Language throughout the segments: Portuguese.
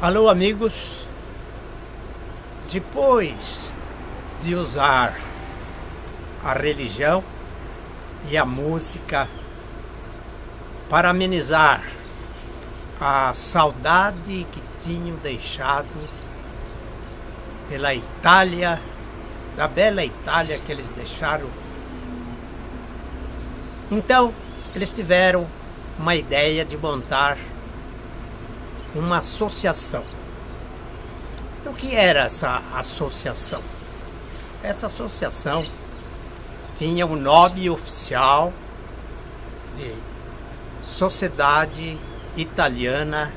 Alô, amigos. Depois de usar a religião e a música para amenizar a saudade que tinham deixado pela Itália, da bela Itália que eles deixaram. Então, eles tiveram uma ideia de montar uma associação. E o que era essa associação? Essa associação tinha o nome oficial de Sociedade Italiana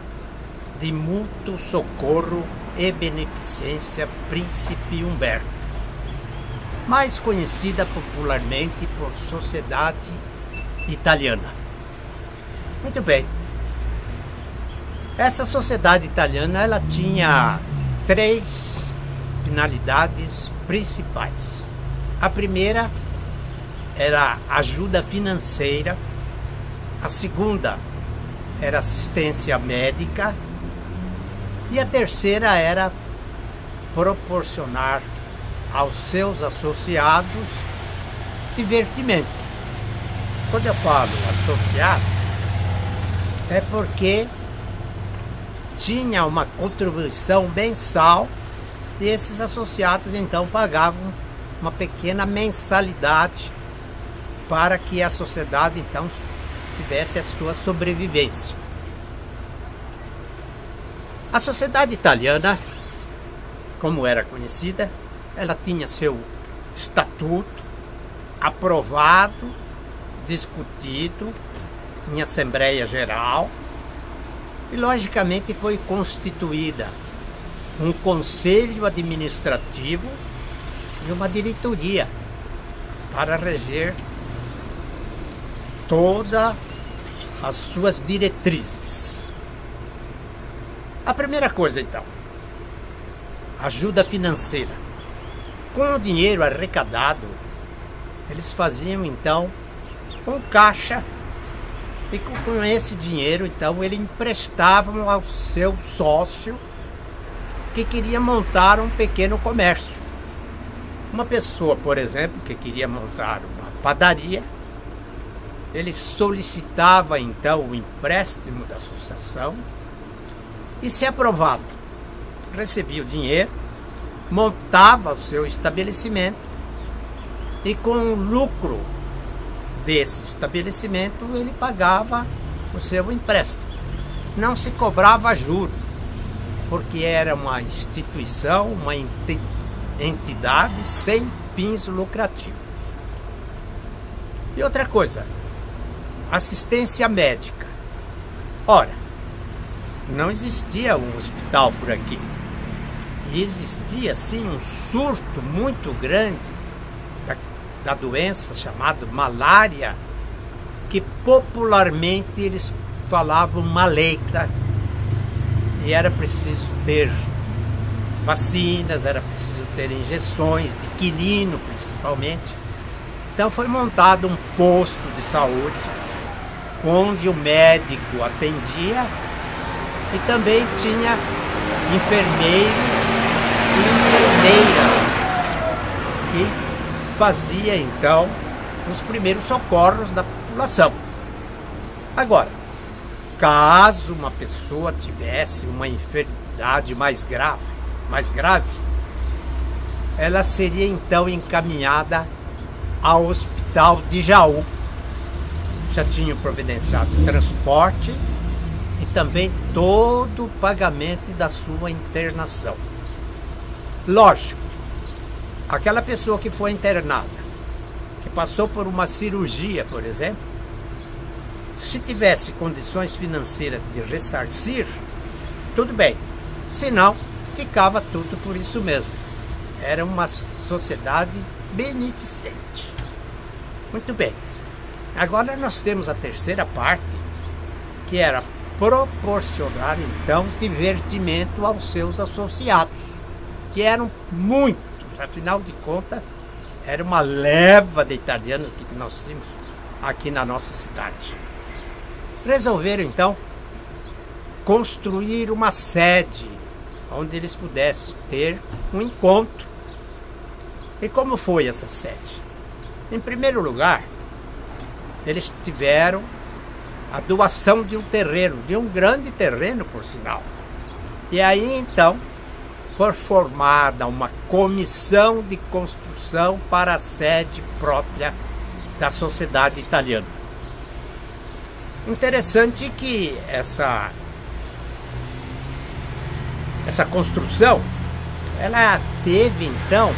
de Mútuo Socorro e Beneficência Príncipe Umberto, mais conhecida popularmente por Sociedade Italiana. Muito bem. Essa sociedade italiana, ela tinha 3 finalidades principais. A primeira era ajuda financeira, a segunda era assistência médica e a terceira era proporcionar aos seus associados divertimento. Quando eu falo associados, é porque tinha uma contribuição mensal e esses associados então pagavam uma pequena mensalidade para que a sociedade então tivesse a sua sobrevivência. A sociedade italiana, como era conhecida, ela tinha seu estatuto aprovado, discutido em Assembleia Geral e logicamente foi constituída um conselho administrativo e uma diretoria para reger todas as suas diretrizes. A primeira coisa então, ajuda financeira. Com o dinheiro arrecadado, eles faziam então um caixa e com esse dinheiro então ele emprestavam ao seu sócio que queria montar um pequeno comércio. Uma pessoa, por exemplo, que queria montar uma padaria, ele solicitava então o empréstimo da associação e, se aprovado, recebia o dinheiro, montava o seu estabelecimento e com o lucro desse estabelecimento ele pagava o seu empréstimo. Não se cobrava juros, porque era uma instituição, uma entidade sem fins lucrativos. E outra coisa, assistência médica. Ora, não existia um hospital por aqui. E existia sim um surto muito grande da doença chamada malária, que popularmente eles falavam maleita, e era preciso ter vacinas, era preciso ter injeções de quinino principalmente. Então foi montado um posto de saúde onde o médico atendia e também tinha enfermeiros e enfermeiras que fazia então os primeiros socorros da população. Agora, caso uma pessoa tivesse uma enfermidade mais grave, ela seria então encaminhada ao hospital de Jaú. Já tinham providenciado transporte e também todo o pagamento da sua internação. Lógico, aquela pessoa que foi internada, que passou por uma cirurgia, por exemplo, se tivesse condições financeiras de ressarcir, tudo bem. Se não, ficava tudo por isso mesmo. Era uma sociedade beneficente. Muito bem. Agora nós temos a terceira parte, que era proporcionar então divertimento aos seus associados, que eram muitos, afinal de contas, era uma leva de italianos que nós tínhamos aqui na nossa cidade. Resolveram então construir uma sede onde eles pudessem ter um encontro. E como foi essa sede? Em primeiro lugar, eles tiveram a doação de um terreno, de um grande terreno, por sinal. E aí, então, foi formada uma comissão de construção para a sede própria da sociedade italiana. Interessante que essa construção, ela teve, então,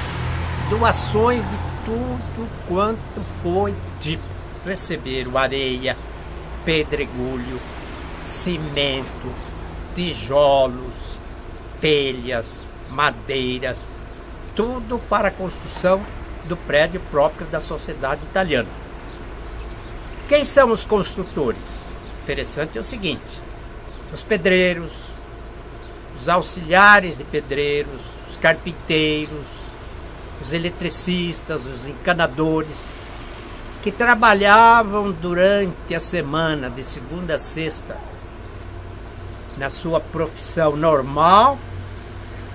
doações de tudo quanto foi tipo. Receberam areia, pedregulho, cimento, tijolos, telhas, madeiras, tudo para a construção do prédio próprio da sociedade italiana. Quem são os construtores? Interessante é o seguinte: os pedreiros, os auxiliares de pedreiros, os carpinteiros, os eletricistas, os encanadores, que trabalhavam durante a semana, de segunda a sexta, na sua profissão normal,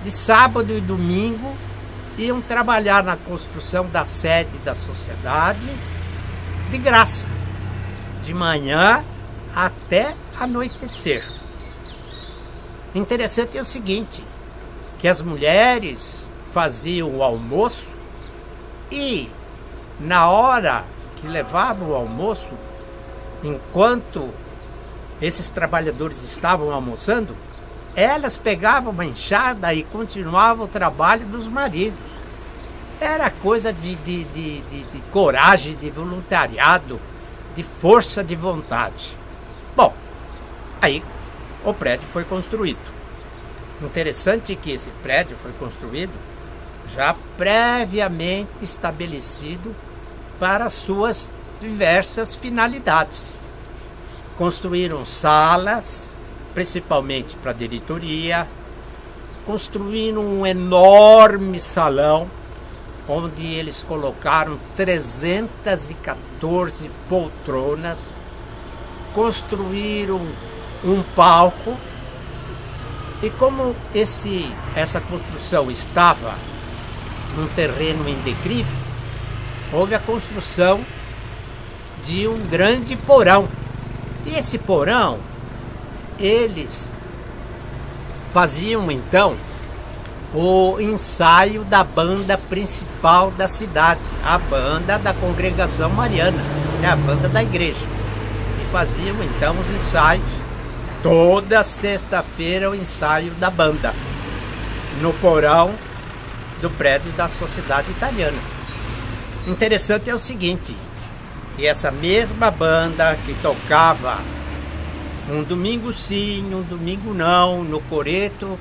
de sábado e domingo, iam trabalhar na construção da sede da sociedade de graça, de manhã até anoitecer. Interessante é o seguinte, que as mulheres faziam o almoço e, na hora que levavam o almoço, enquanto esses trabalhadores estavam almoçando, elas pegavam uma enxada e continuavam o trabalho dos maridos. Era coisa de coragem, de voluntariado, de força de vontade. Bom, aí o prédio foi construído. Interessante que esse prédio foi construído já previamente estabelecido para suas diversas finalidades. Construíram salas, principalmente para a diretoria, construíram um enorme salão, onde eles colocaram 314 poltronas, construíram um palco, e como essa construção estava num terreno em declive, houve a construção de um grande porão. E esse porão, eles faziam então o ensaio da banda principal da cidade, a banda da Congregação Mariana, a banda da igreja. E faziam então os ensaios, toda sexta-feira o ensaio da banda, no porão do prédio da Sociedade Italiana. Interessante é o seguinte, que essa mesma banda que tocava um domingo sim, um domingo não, no coreto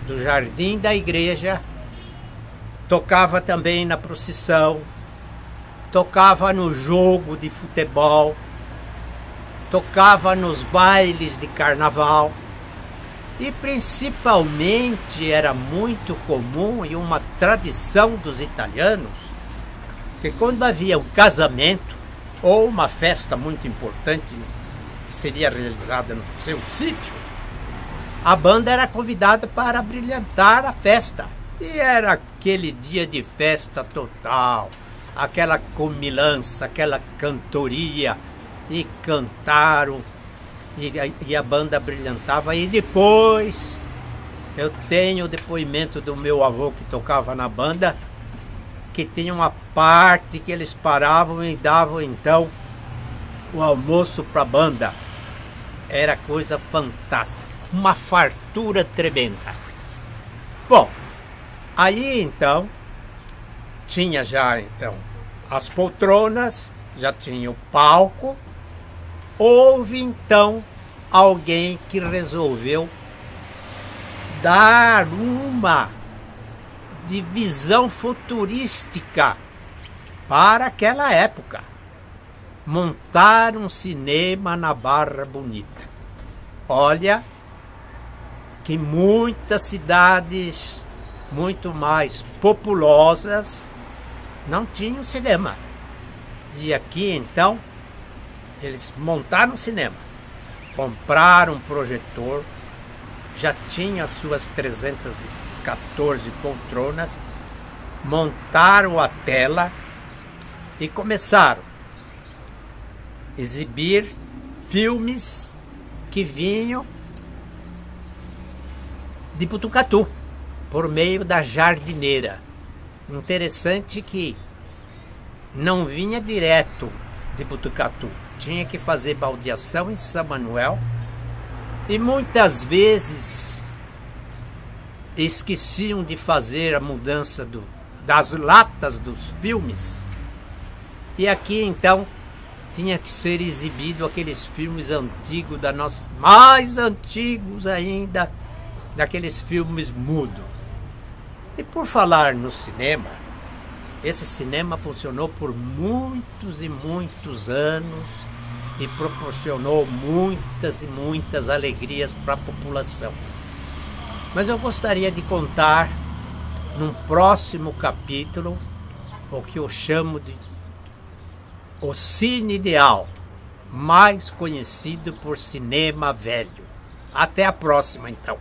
do jardim da igreja, tocava também na procissão, tocava no jogo de futebol, tocava nos bailes de carnaval, e principalmente era muito comum e uma tradição dos italianos que quando havia um casamento ou uma festa muito importante que seria realizada no seu sítio, a banda era convidada para brilhantar a festa. E era aquele dia de festa total, aquela comilança, aquela cantoria, e cantaram, e a banda brilhantava. E depois, eu tenho o depoimento do meu avô que tocava na banda, que tinha uma parte que eles paravam e davam então o almoço para a banda. Era coisa fantástica, uma fartura tremenda. Bom, aí então tinha já então as poltronas, já tinha o palco. Houve então alguém que resolveu dar uma de visão futurística para aquela época. Montar um cinema na Barra Bonita. Olha que muitas cidades muito mais populosas não tinham cinema. E aqui então eles montaram um cinema, compraram um projetor, já tinha as suas 314 poltronas, montaram a tela e começaram a exibir filmes que vinham de Botucatu, por meio da jardineira. Interessante que não vinha direto de Botucatu, tinha que fazer baldeação em São Manuel e muitas vezes esqueciam de fazer a mudança das latas dos filmes, e aqui então tinha que ser exibido aqueles filmes antigos mais antigos ainda, daqueles filmes mudos. E por falar no cinema, esse cinema funcionou por muitos e muitos anos e proporcionou muitas e muitas alegrias para a população. Mas eu gostaria de contar num próximo capítulo o que eu chamo de o Cine Ideal, mais conhecido por cinema velho. Até a próxima, então.